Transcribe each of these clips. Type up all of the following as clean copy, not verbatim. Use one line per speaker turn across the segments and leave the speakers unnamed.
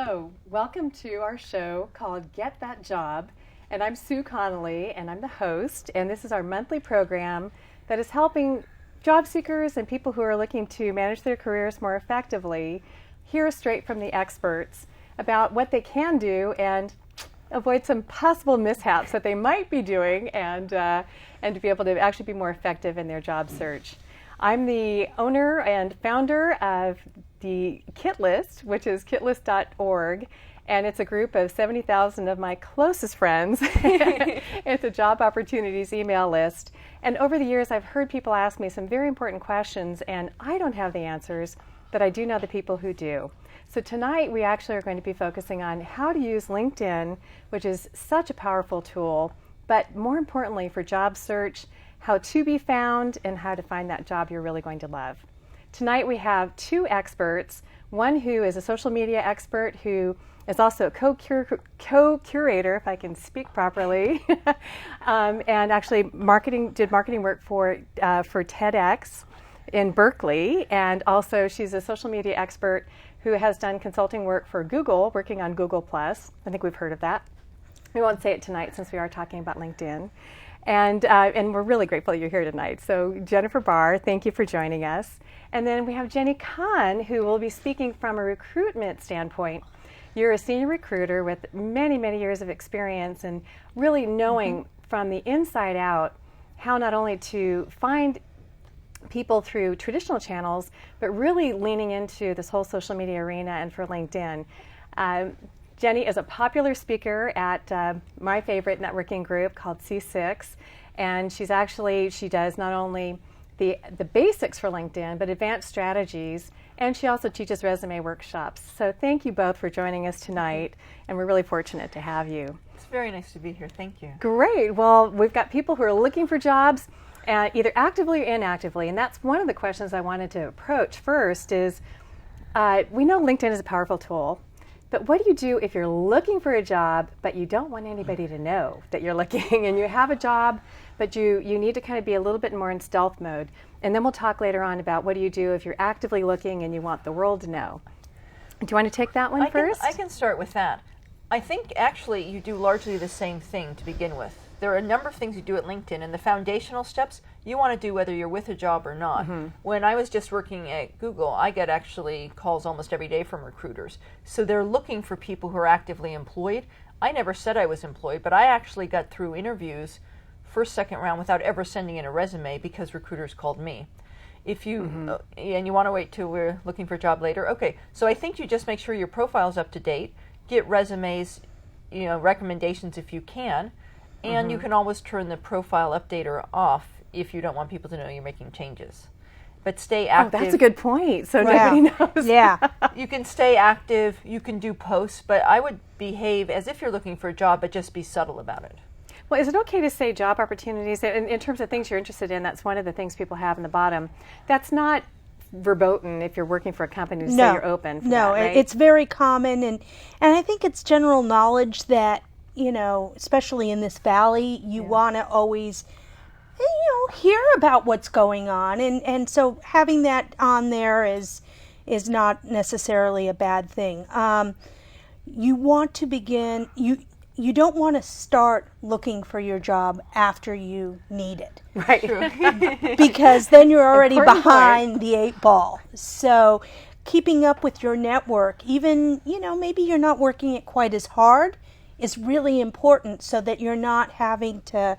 Hello, welcome to our show called Get That Job, and I'm Sue Connelly, and I'm the host, and this is our monthly program that is helping job seekers and people who are looking to manage their careers more effectively hear straight from the experts about what they can do and avoid some possible mishaps that they might be doing and to be able to actually be more effective in their job search. I'm the owner and founder of the Kit List, which is kitlist.org, and it's a group of 70,000 of my closest friends. It's a job opportunities email list. And over the years, I've heard people ask me some very important questions, and I don't have the answers, but I do know the people who do. So tonight, we actually are going to be focusing on how to use LinkedIn, which is such a powerful tool, but more importantly for job search, how to be found, and how to find that job you're really going to love. Tonight we have two experts, one who is a social media expert who is also a co-curator, if I can speak properly, and actually did marketing work for TEDx in Berkeley, and also she's a social media expert who has done consulting work for Google, working on Google+. I think we've heard of that. We won't say it tonight since we are talking about LinkedIn. And we're really grateful you're here tonight. So Jennifer Barr, thank you for joining us. And then we have Jenny Kahn, who will be speaking from a recruitment standpoint. You're a senior recruiter with many, many years of experience and really knowing from the inside out how not only to find people through traditional channels, but really leaning into this whole social media arena and for LinkedIn. Jenny is a popular speaker at my favorite networking group called C6, and she does not only the basics for LinkedIn, but advanced strategies, and she also teaches resume workshops. So thank you both for joining us tonight, and we're really fortunate to have you.
It's very nice to be here. Thank you.
Great. Well, we've got people who are looking for jobs, either actively or inactively, and that's one of the questions I wanted to approach first is, we know LinkedIn is a powerful tool, but what do you do if you're looking for a job, but you don't want anybody to know that you're looking, and you have a job, but you need to kind of be a little bit more in stealth mode? And then we'll talk later on about what do you do if you're actively looking and you want the world to know. Do you want to take that one first?
I can start with that. I think actually you do largely the same thing to begin with. There are a number of things you do at LinkedIn, and the foundational steps you want to do whether you're with a job or not. When I was just working at Google, I get actually calls almost every day from recruiters. So they're looking for people who are actively employed. I never said I was employed, but I actually got through interviews first, second round without ever sending in a resume because recruiters called me. If you and you want to wait till we're looking for a job later, okay. So I think you just make sure your profile's up to date, get resumes, recommendations if you can, and you can always turn the profile updater off if you don't want people to know you're making changes. But stay active.
Oh, that's a good point. So nobody knows.
Yeah.
You can stay active, you can do posts, but I would behave as if you're looking for a job, but just be subtle about it.
Well, is it okay to say job opportunities? In terms of things you're interested in, that's one of the things people have in the bottom. That's not verboten if you're working for a company to say you're open for that, right?
It's very common, and I think it's general knowledge that, especially in this valley, you want to always, hear about what's going on, and so having that on there is not necessarily a bad thing. You want to begin, you don't want to start looking for your job after you need it.
Right.
Because then you're already behind the 8 ball. So keeping up with your network, even, maybe you're not working it quite as hard, is really important so that you're not having to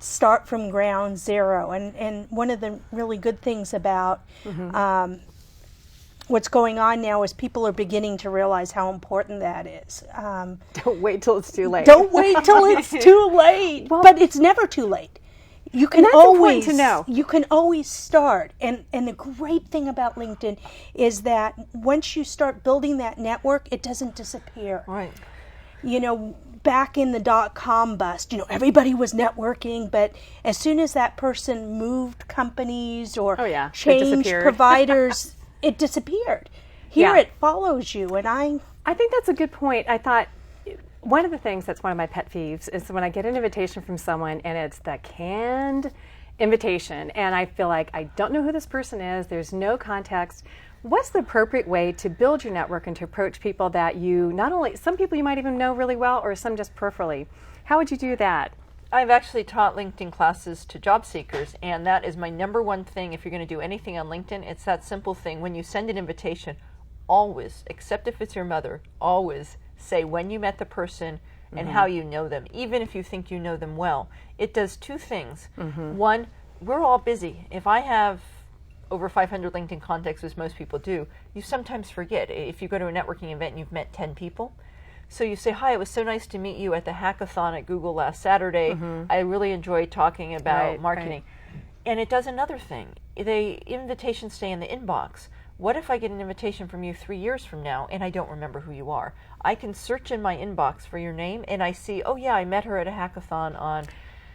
start from ground zero. And one of the really good things about what's going on now is people are beginning to realize how important that is.
Don't wait till it's too late.
Don't wait till it's too late. Well, but it's never too late. You can always
to know.
You can always start. And the great thing about LinkedIn is that once you start building that network, it doesn't disappear.
Right.
Back in the .com bust, everybody was networking, but as soon as that person moved companies or changed providers, it disappeared. Here it follows you, and
I think that's a good point. I thought one of the things that's one of my pet peeves is when I get an invitation from someone and it's the canned invitation, and I feel like I don't know who this person is, there's no context. What's the appropriate way to build your network and to approach people that you not only, some people you might even know really well or some just peripherally? How would you do that?
I've actually taught LinkedIn classes to job seekers, and that is my number one thing. If you're going to do anything on LinkedIn, it's that simple thing. When you send an invitation, always, except if it's your mother, always say when you met the person and how you know them, even if you think you know them well. It does two things. One, we're all busy. If I have over 500 LinkedIn contacts, as most people do, you sometimes forget. If you go to a networking event and you've met 10 people, so you say, hi, it was so nice to meet you at the hackathon at Google last Saturday. I really enjoyed talking about marketing. And it does another thing. The invitations stay in the inbox. What if I get an invitation from you 3 years from now and I don't remember who you are? I can search in my inbox for your name and I see, oh yeah, I met her at a hackathon on...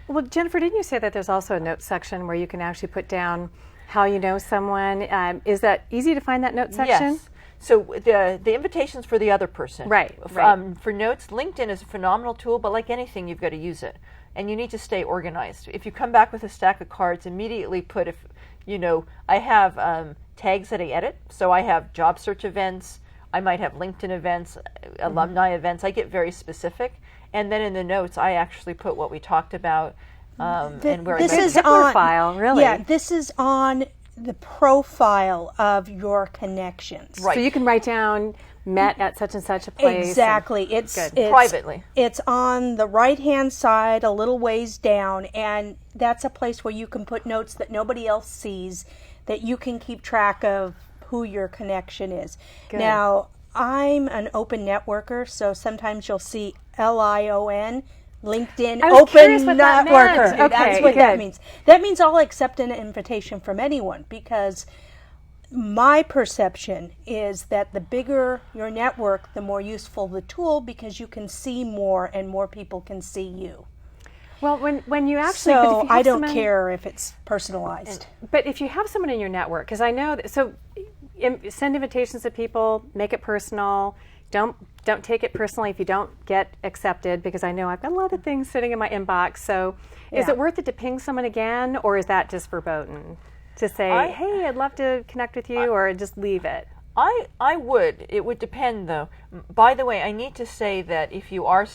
Well, Jennifer, didn't you say that there's also a notes section where you can actually put down how you know someone? Is that easy to find, that note section?
Yes. So the invitation's for the other person.
Right.
For notes, LinkedIn is a phenomenal tool, but like anything, you've got to use it. And you need to stay organized. If you come back with a stack of cards, immediately put, if you know, I have tags that I edit. So I have job search events. I might have LinkedIn events, alumni events. I get very specific. And then in the notes, I actually put what we talked about and where
this
I
is
on
profile,
really.
Yeah, this is on the profile of your connections.
Right.
So you can write down, met at such and such a place.
Exactly. It's
privately.
It's on the right-hand side, a little ways down, and that's a place where you can put notes that nobody else sees, that you can keep track of who your connection is.
Good.
Now, I'm an open networker, so sometimes you'll see LION, LinkedIn Open Networker.
Okay,
that's what
good.
that means. That means I'll accept an invitation from anyone, because my perception is that the bigger your network, the more useful the tool, because you can see more and more people can see you.
Well, when you actually,
So
but if you have
I don't
someone,
care if it's personalized.
But if you have someone in your network, because I know that, so send invitations to people, make it personal. Don't take it personally if you don't get accepted, because I know I've got a lot of things sitting in my inbox. So is it worth it to ping someone again, or is that just verboten? To say, hey, I'd love to connect with you, or just leave it?
I would. It would depend, though. By the way, I need to say that if you are,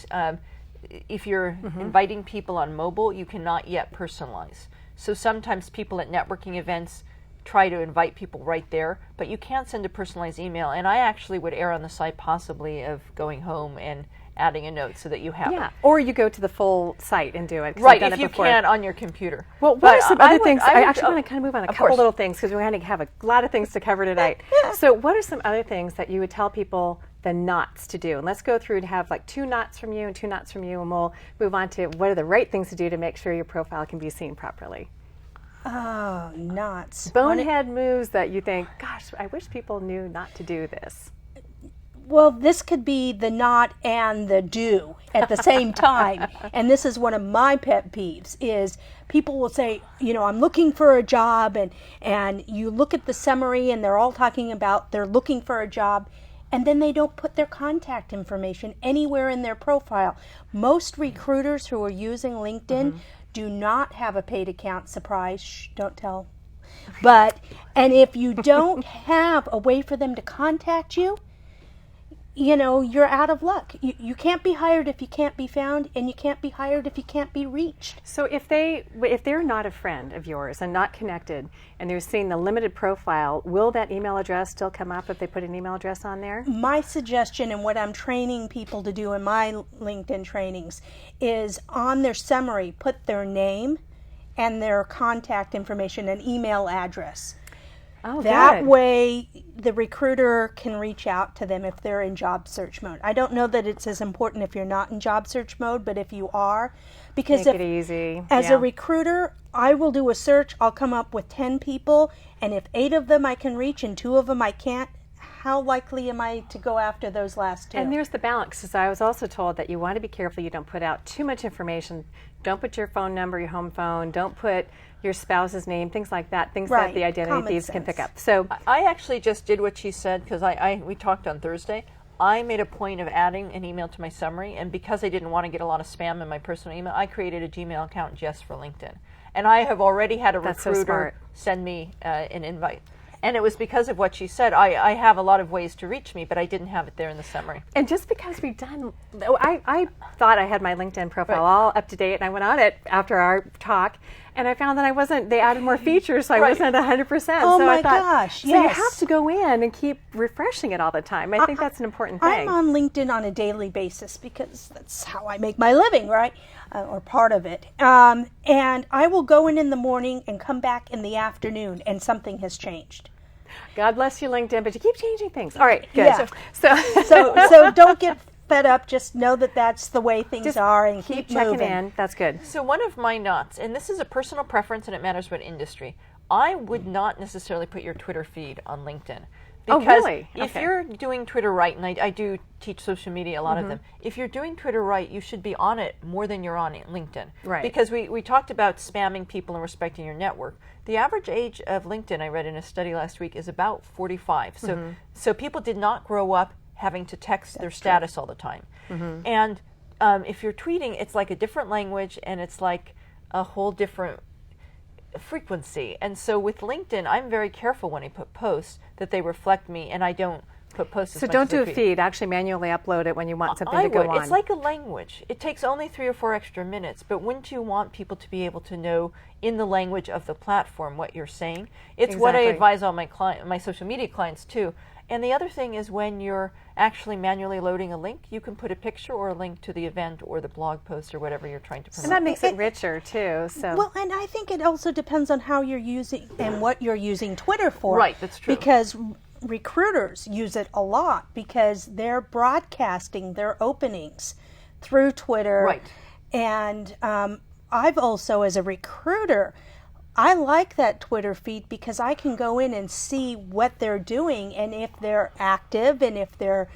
if you're inviting people on mobile, you cannot yet personalize. So sometimes people at networking events try to invite people right there, but you can't send a personalized email. And I actually would err on the side possibly of going home and adding a note so that you have it.
Or you go to the full site and do it.
Right, if you can on your computer.
Well, what are some other things? I actually want to kind of move on a couple little things, because we're going to have a lot of things to cover tonight. So what are some other things that you would tell people the knots to do? And let's go through and have like 2 knots from you and 2 knots from you, and we'll move on to what are the right things to do to make sure your profile can be seen properly.
Oh, knots.
Bonehead moves that you think, gosh, I wish people knew not to do this.
Well, this could be the not and the do at the same time. And this is one of my pet peeves, is people will say, you know, I'm looking for a job, and you look at the summary and they're all talking about they're looking for a job, and then they don't put their contact information anywhere in their profile. Most recruiters who are using LinkedIn do not have a paid account. Surprise, shh, don't tell. And if you don't have a way for them to contact you, you know, you're out of luck. You can't be hired if you can't be found, and you can't be hired if you can't be reached.
So if they're not a friend of yours and not connected, and they're seeing the limited profile, will that email address still come up if they put an email address on there?
My suggestion, and what I'm training people to do in my LinkedIn trainings, is on their summary, put their name and their contact information and email address.
Oh,
that
good.
way the recruiter can reach out to them if they're in job search mode. I don't know that it's as important if you're not in job search mode, but if you are, because
Make it easy.
As a recruiter, I will do a search, I'll come up with 10 people, and if 8 of them I can reach and 2 of them I can't, how likely am I to go after those last 2?
And there's the balance, because I was also told that you want to be careful you don't put out too much information. Don't put your phone number, your home phone, don't put your spouse's name, things like that, things that the identity thieves can pick up. So
I actually just did what she said, because we talked on Thursday. I made a point of adding an email to my summary, and because I didn't want to get a lot of spam in my personal email, I created a Gmail account just for LinkedIn. And I have already had a recruiter send me an invite. And it was because of what she said. I have a lot of ways to reach me, but I didn't have it there in the summary.
And just because we've done, I thought I had my LinkedIn profile all up to date, and I went on it after our talk, and I found that I wasn't, they added more features, so I wasn't at 100%.
Oh
so
my
I thought,
gosh,
so you have to go in and keep refreshing it all the time. I think that's an important thing.
I'm on LinkedIn on a daily basis because that's how I make my living, right? Or part of it. And I will go in the morning and come back in the afternoon, and something has changed.
God bless you, LinkedIn, but you keep changing things. All right, good.
Yeah. So don't get fed up. Just know that that's the way things are, and keep
checking
moving.
in. That's good.
So one of my knots, and this is a personal preference and it matters what industry, I would not necessarily put your Twitter feed on LinkedIn. Because
really?
if
Okay.
you're doing Twitter right, and I do teach social media, a lot of them, if you're doing Twitter right, you should be on it more than you're on LinkedIn.
Right.
Because we talked about spamming people and respecting your network. The average age of LinkedIn, I read in a study last week, is about 45. So people did not grow up having to text their status all the time. And if you're tweeting, it's like a different language, and it's like a whole different frequency. And so with LinkedIn, I'm very careful when I put posts that they reflect me, and I don't put posts as
So
much
don't
as I
do a
tweet.
feed. Actually manually upload it when you want something
I
to go
would.
on.
It's like a language. It takes only 3 or 4 extra minutes, but wouldn't you want people to be able to know in the language of the platform what you're saying? It's what I
Exactly.
advise all my social media clients too. And the other thing is, when you're actually manually loading a link, you can put a picture or a link to the event or the blog post or whatever you're trying to promote.
and that makes it richer too. So
Well, and I think it also depends on how you're using and what you're using Twitter for.
Right, that's true.
Because recruiters use it a lot because they're broadcasting their openings through Twitter.
Right.
And I've also, as a recruiter, I like that Twitter feed because I can go in and see what they're doing, and if they're active, and if they're,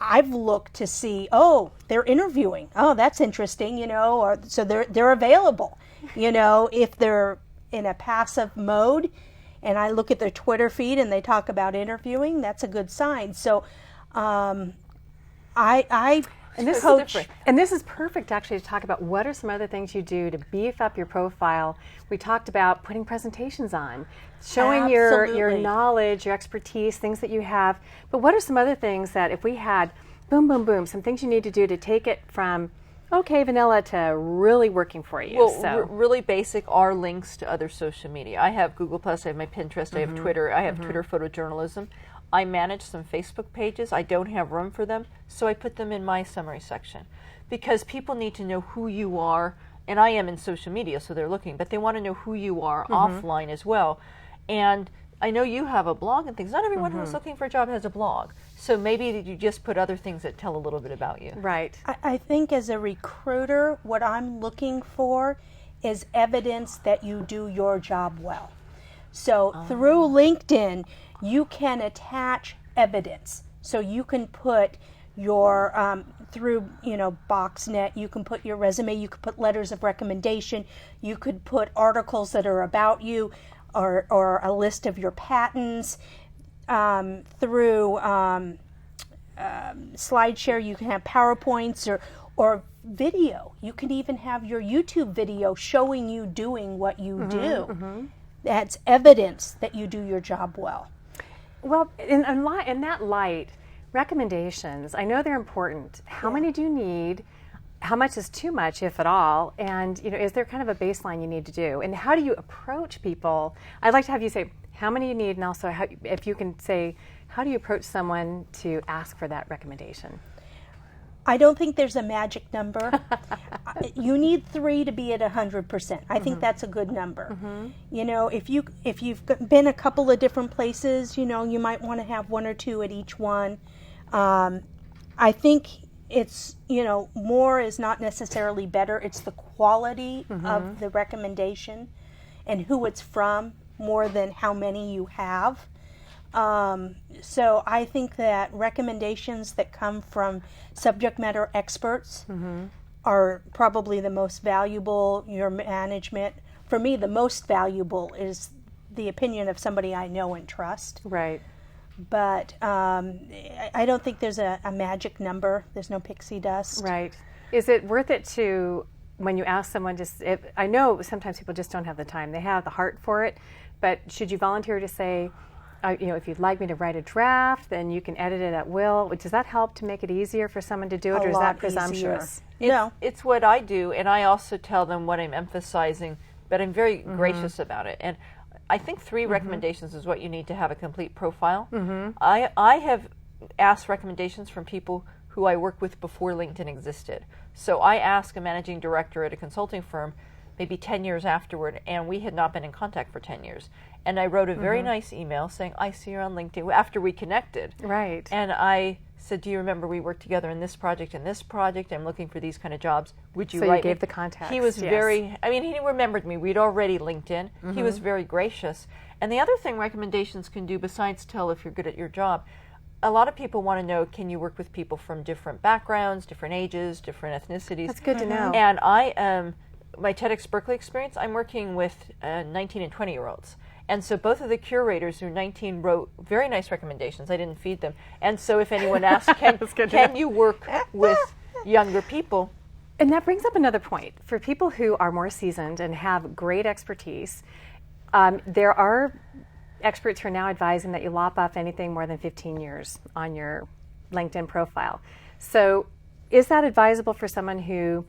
I've looked to see, they're interviewing. Oh, that's interesting, or so they're available. If they're in a passive mode, and I look at their Twitter feed and they talk about interviewing, that's a good sign. So,
And this is perfect actually to talk about what are some other things you do to beef up your profile. We talked about putting presentations on, showing your
Absolutely.
knowledge, your expertise, things that you have. But what are some other things that if we had, boom, boom, boom, some things you need to do to take it from okay vanilla to really working for you?
Well, really basic are links to other social media. I have Google+, I have my Pinterest, I have Twitter, I have Twitter photojournalism. I manage some Facebook pages. I don't have room for them, so I put them in my summary section. Because people need to know who you are, and I am in social media, so they're looking, but they want to know who you are offline as well. And I know you have a blog and things. Not everyone who's looking for a job has a blog. So maybe you just put other things that tell a little bit about you.
right.
I think as a recruiter, what I'm looking for is evidence that you do your job well. So through LinkedIn, you can attach evidence. So you can put your, through, BoxNet, you can put your resume, you could put letters of recommendation, you could put articles that are about you, or a list of your patents. Through SlideShare, you can have PowerPoints or video. You can even have your YouTube video showing you doing what you do. That's evidence that you do your job well.
Well, in that light, recommendations, I know they're important. How many do you need? How much is too much, if at all? And is there kind of a baseline you need to do? And how do you approach people? I'd like to have you say how many you need, and also if you can say, how do you approach someone to ask for that recommendation?
I don't think there's a magic number. You need 3 to be at 100%. I think that's a good number. If you've been a couple of different places, you might want to have 1 or 2 at each one. I think it's, more is not necessarily better. It's the quality of the recommendation and who it's from more than how many you have. So I think that recommendations that come from subject matter experts are probably the most valuable. Your management, for me, the most valuable is the opinion of somebody I know and trust.
Right.
But I don't think there's a magic number. There's no pixie dust.
Right. Is it worth it to, when you ask someone, I know sometimes people just don't have the time. They have the heart for it, but should you volunteer to say, if you'd like me to write a draft, then you can edit it at will? Does that help to make it easier for someone to do it, or is that presumptuous?
It's what I do, and I also tell them what I'm emphasizing, but I'm very gracious about it. And I think 3 recommendations is what you need to have a complete profile. I have asked recommendations from people who I worked with before LinkedIn existed. So I asked a managing director at a consulting firm maybe 10 years afterward, and we had not been in contact for 10 years. And I wrote a very nice email saying, I see you're on LinkedIn, after we connected.
Right.
And I said, do you remember we worked together in this project and this project? I'm looking for these kind of jobs. Would you write me?
So you gave the context.
He was he remembered me. We'd already LinkedIn. He was very gracious. And the other thing recommendations can do, besides tell if you're good at your job, a lot of people want to know, can you work with people from different backgrounds, different ages, different ethnicities?
That's good to know.
And my TEDx Berkeley experience, I'm working with 19 and 20-year-olds. And so both of the curators who are 19 wrote very nice recommendations. I didn't feed them. And so if anyone asks, can you work with younger people?
And that brings up another point. For people who are more seasoned and have great expertise, there are experts who are now advising that you lop off anything more than 15 years on your LinkedIn profile. So is that advisable for someone who,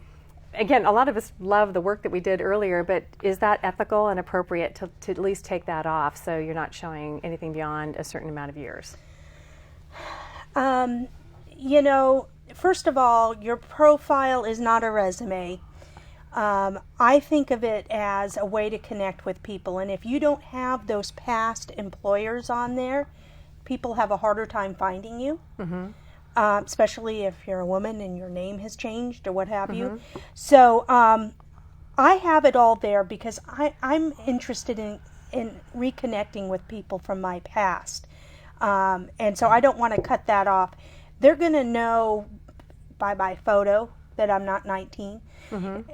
again, a lot of us love the work that we did earlier, but is that ethical and appropriate to at least take that off so you're not showing anything beyond a certain amount of years?
First of all, your profile is not a resume. I think of it as a way to connect with people, and if you don't have those past employers on there, people have a harder time finding you. Especially if you're a woman and your name has changed or what have you. So I have it all there because I'm interested in reconnecting with people from my past. And so I don't want to cut that off. They're going to know by my photo that I'm not 19.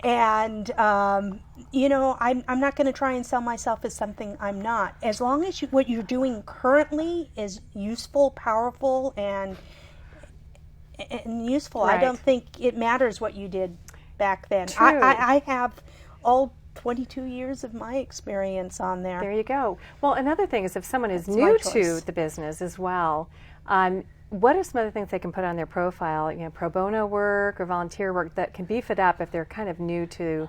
And, I'm not going to try and sell myself as something I'm not. As long as what you're doing currently is useful, powerful, and useful.
Right.
I don't think it matters what you did back then.
True.
I have all 22 years of my experience on there.
There you go. Well, another thing is if someone is new to the business as well, what are some other things they can put on their profile, pro bono work or volunteer work that can beef it up if they're kind of new to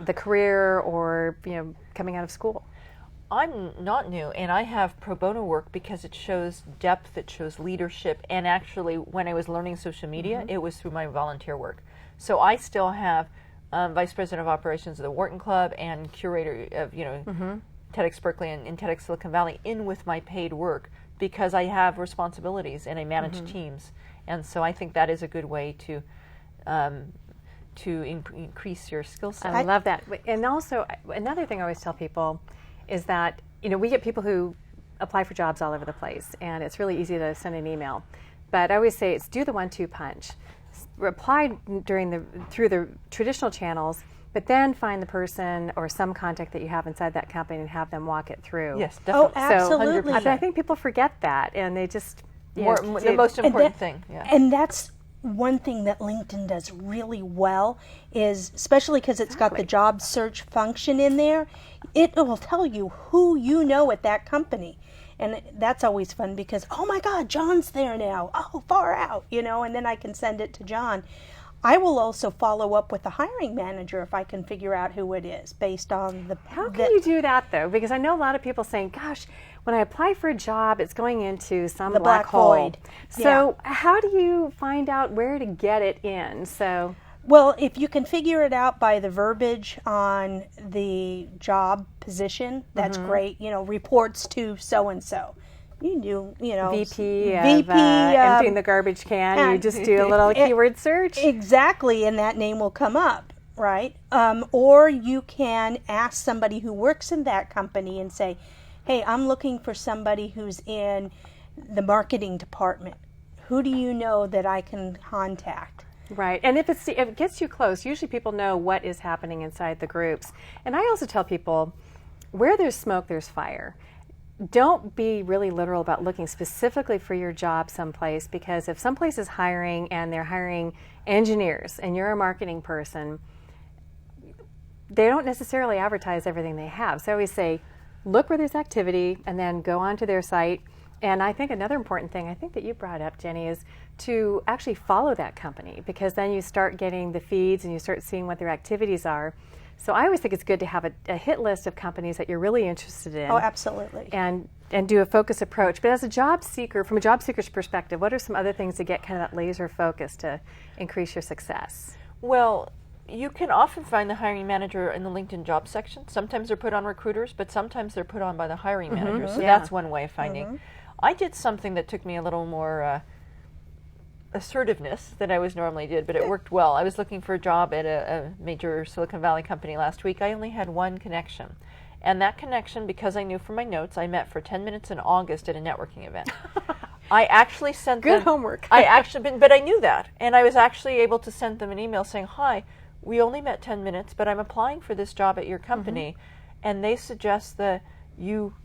the career or, coming out of school?
I'm not new, and I have pro bono work because it shows depth, it shows leadership, and actually when I was learning social media, it was through my volunteer work. So I still have Vice President of Operations of the Wharton Club and curator of, TEDx Berkeley and TEDx Silicon Valley in with my paid work because I have responsibilities and I manage teams. And so I think that is a good way to increase your skill set.
I love that. And also, another thing I always tell people is that, we get people who apply for jobs all over the place, and it's really easy to send an email. But I always say it's do the 1-2 punch. Reply through the traditional channels, but then find the person or some contact that you have inside that company and have them walk it through.
Yes, definitely.
Oh, absolutely.
So I think people forget that, and they just...
the most important thing. Yeah.
And that's one thing that LinkedIn does really well is, especially because it's got the job search function in there, it will tell you who you know at that company. And that's always fun because, oh my God, John's there now. Oh, far out, and then I can send it to John. I will also follow up with the hiring manager if I can figure out who it is based on the...
How can you do that, though? Because I know a lot of people saying, gosh, when I apply for a job, it's going into some black hole.
Void.
So how do you find out where to get it in?
Well, if you can figure it out by the verbiage on the job position, that's great. Reports to so-and-so. You do,
VP emptying the garbage can. You just do a little keyword search.
Exactly, and that name will come up, right? Or you can ask somebody who works in that company and say, hey, I'm looking for somebody who's in the marketing department. Who do you know that I can contact?
Right, and if it gets you close, usually people know what is happening inside the groups. And I also tell people, where there's smoke, there's fire. Don't be really literal about looking specifically for your job someplace, because if someplace is hiring and they're hiring engineers and you're a marketing person, they don't necessarily advertise everything they have. So I always say, look where there's activity, and then go onto their site. And I think another important thing, I think that you brought up, Jenny, is to actually follow that company, because then you start getting the feeds and you start seeing what their activities are. So I always think it's good to have a hit list of companies that you're really interested in.
Oh, absolutely.
And do a focus approach. But as a job seeker, from a job seeker's perspective, what are some other things to get kind of that laser focus to increase your success?
Well, you can often find the hiring manager in the LinkedIn job section. Sometimes they're put on recruiters, but sometimes they're put on by the hiring manager. So that's one way of finding. I did something that took me a little more assertiveness than I was normally did, but it worked well. I was looking for a job at a major Silicon Valley company last week. I only had one connection. And that connection, because I knew from my notes, I met for 10 minutes in August at a networking event. I actually sent them...
Good homework.
But I knew that. And I was actually able to send them an email saying, hi, we only met 10 minutes, but I'm applying for this job at your company. And they suggest that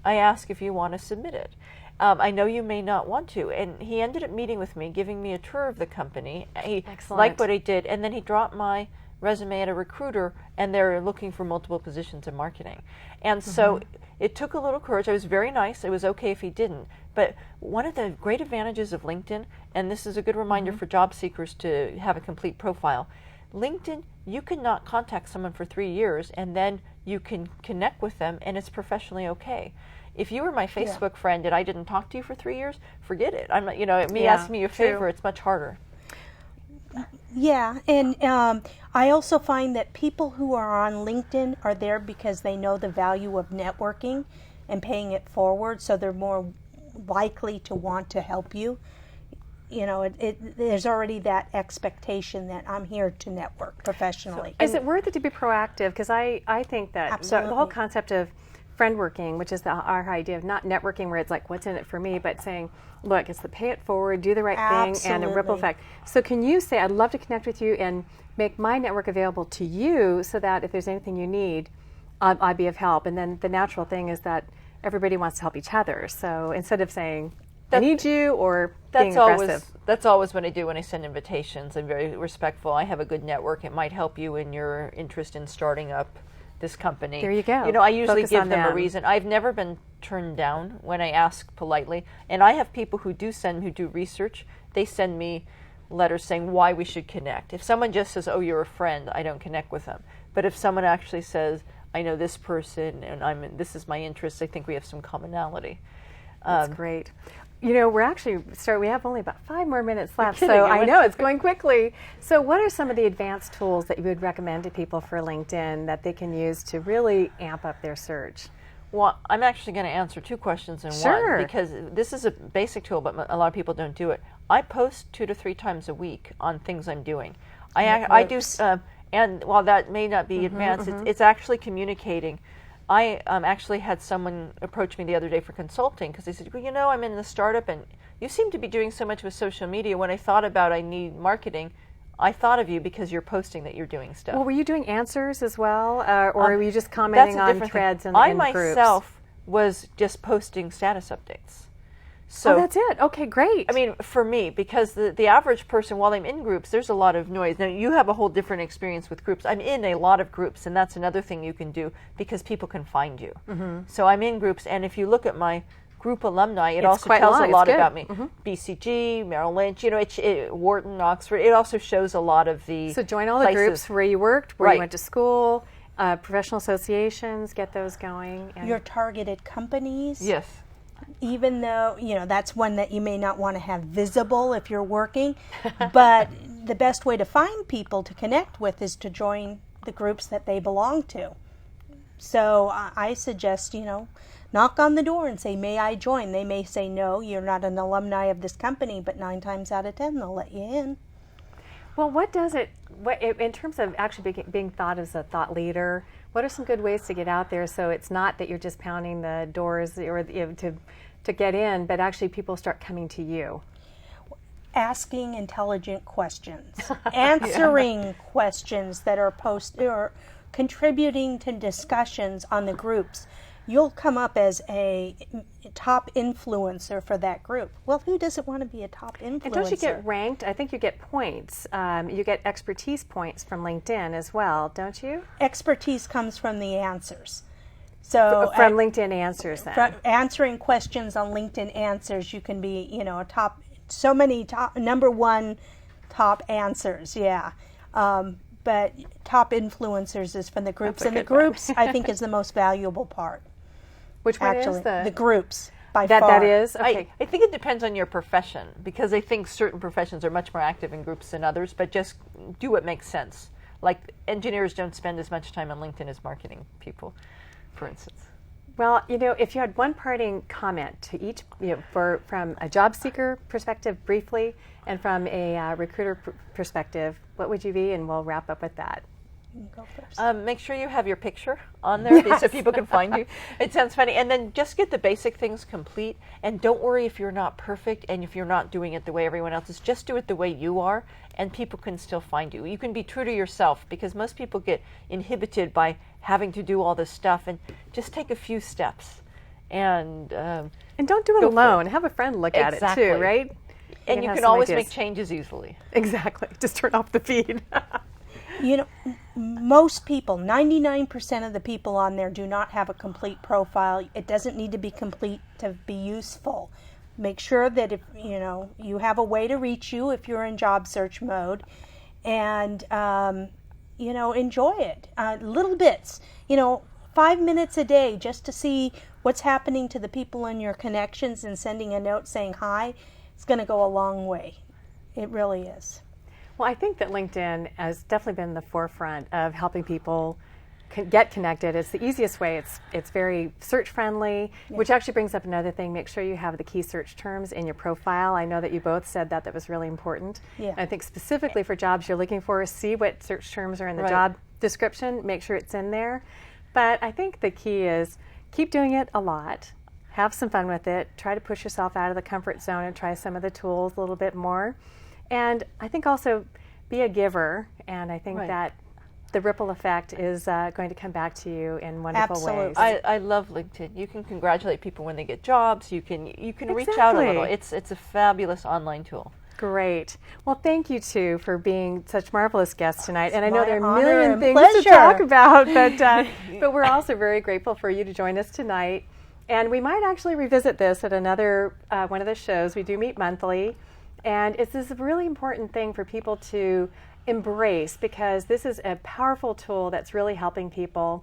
I ask if you want to submit it. I know you may not want to. And he ended up meeting with me, giving me a tour of the company. He liked what I did. And then he dropped my resume at a recruiter, and they're looking for multiple positions in marketing. And so it took a little courage. I was very nice. It was okay if he didn't. But one of the great advantages of LinkedIn, and this is a good reminder for job seekers to have a complete profile, LinkedIn, you cannot contact someone for 3 years, and then you can connect with them, and it's professionally okay. If you were my Facebook friend and I didn't talk to you for 3 years, forget it. I'm not, asking you a favor, it's much harder.
Yeah, and I also find that people who are on LinkedIn are there because they know the value of networking and paying it forward, so they're more likely to want to help you. There's already that expectation that I'm here to network professionally.
So is it worth it to be proactive? Because I think that the whole concept of friend working, which is our idea of not networking where it's like, what's in it for me, but saying, look, it's the pay it forward, do the right thing, and a ripple effect. So can you say, I'd love to connect with you and make my network available to you so that if there's anything you need, I'd be of help. And then the natural thing is that everybody wants to help each other. So instead of saying, I need you, or being aggressive.
That's always what I do when I send invitations. I'm very respectful. I have a good network. It might help you in your interest in starting up this company.
There you go.
I usually give them a reason. I've never been turned down when I ask politely. And I have people who do research. They send me letters saying why we should connect. If someone just says, oh, you're a friend, I don't connect with them. But if someone actually says, I know this person and this is my interest, I think we have some commonality.
That's great. We're actually we have only about 5 more minutes left, so I know it's going quickly. So what are some of the advanced tools that you would recommend to people for LinkedIn that they can use to really amp up their search?
Well, I'm actually going to answer 2 questions in one, because this is a basic tool, but a lot of people don't do it. I post 2 to 3 times a week on things I'm doing. I do, and while that may not be advanced, it's actually communicating. I actually had someone approach me the other day for consulting because they said, well, I'm in the startup and you seem to be doing so much with social media. When I thought about I need marketing, I thought of you because you're posting that you're doing stuff.
Well, were you doing answers as well, or were you just commenting on threads and groups?
I myself was just posting status updates. So
that's it. Okay, great.
I mean, for me, because the average person, while I'm in groups, there's a lot of noise. Now, you have a whole different experience with groups. I'm in a lot of groups, and that's another thing you can do because people can find you. So I'm in groups, and if you look at my group alumni, it also tells a lot about me. BCG, Merrill Lynch, Wharton, Oxford. It also shows a lot of the
So join all the groups where you worked, where you went to school, professional associations, get those going.
And your targeted companies.
Yes.
Even though, that's one that you may not want to have visible if you're working, but the best way to find people to connect with is to join the groups that they belong to. So I suggest, knock on the door and say, may I join? They may say, no, you're not an alumni of this company, but 9 times out of 10, they'll let you in.
Well, what in terms of actually being thought as a thought leader, what are some good ways to get out there so it's not that you're just pounding the doors or to get in, but actually people start coming to you?
Asking intelligent questions, answering questions that are posted or contributing to discussions on the groups. You'll come up as a top influencer for that group. Well, who doesn't want to be a top influencer?
And don't you get ranked? I think you get points. You get expertise points from LinkedIn as well, don't you?
Expertise comes from the answers. So
From LinkedIn Answers, then.
from answering questions on LinkedIn Answers, you can be, a top, number one top answers, yeah. But top influencers is from the groups, and the groups I think is the most valuable part.
Which one
Actually,
is the
groups by
that
far.
that is? Okay.
I think it depends on your profession, because I think certain professions are much more active in groups than others, but just do what makes sense. Like engineers don't spend as much time on LinkedIn as marketing people, for instance.
Well, if you had one parting comment to each, from a job seeker perspective briefly, and from a recruiter perspective, what would you be? And we'll wrap up with that.
You can go first.
Make sure you have your picture on there so people can find you. It sounds funny. And then just get the basic things complete. And don't worry if you're not perfect and if you're not doing it the way everyone else is. Just do it the way you are, and people can still find you. You can be true to yourself, because most people get inhibited by having to do all this stuff. And just take a few steps. And
don't do it alone. Have a friend look at it too, right?
And you can always make changes easily.
Exactly. Just turn off the feed.
Most people, 99% of the people on there do not have a complete profile. It doesn't need to be complete to be useful. Make sure that if you have a way to reach you if you're in job search mode, and enjoy it. Little bits, 5 minutes a day just to see what's happening to the people in your connections, and sending a note saying hi. It's going to go a long way. It really is.
Well, I think that LinkedIn has definitely been the forefront of helping people get connected. It's the easiest way. It's very search friendly, which actually brings up another thing. Make sure you have the key search terms in your profile. I know that you both said that was really important.
Yeah.
And I think specifically for jobs you're looking for, see what search terms are in the job description. Make sure it's in there. But I think the key is keep doing it a lot. Have some fun with it. Try to push yourself out of the comfort zone and try some of the tools a little bit more. And I think also be a giver, and I think that the ripple effect is going to come back to you in wonderful ways.
I love LinkedIn. You can congratulate people when they get jobs. You can reach out a little. It's a fabulous online tool.
Great. Well, thank you two for being such marvelous guests tonight. And I know there are a million things to talk about, but we're also very grateful for you to join us tonight. And we might actually revisit this at another one of the shows. We do meet monthly. And it's this really important thing for people to embrace, because this is a powerful tool that's really helping people.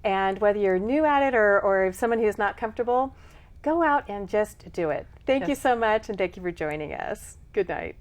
And whether you're new at it or someone who's not comfortable, go out and just do it. Thank you so much, and thank you for joining us. Good night.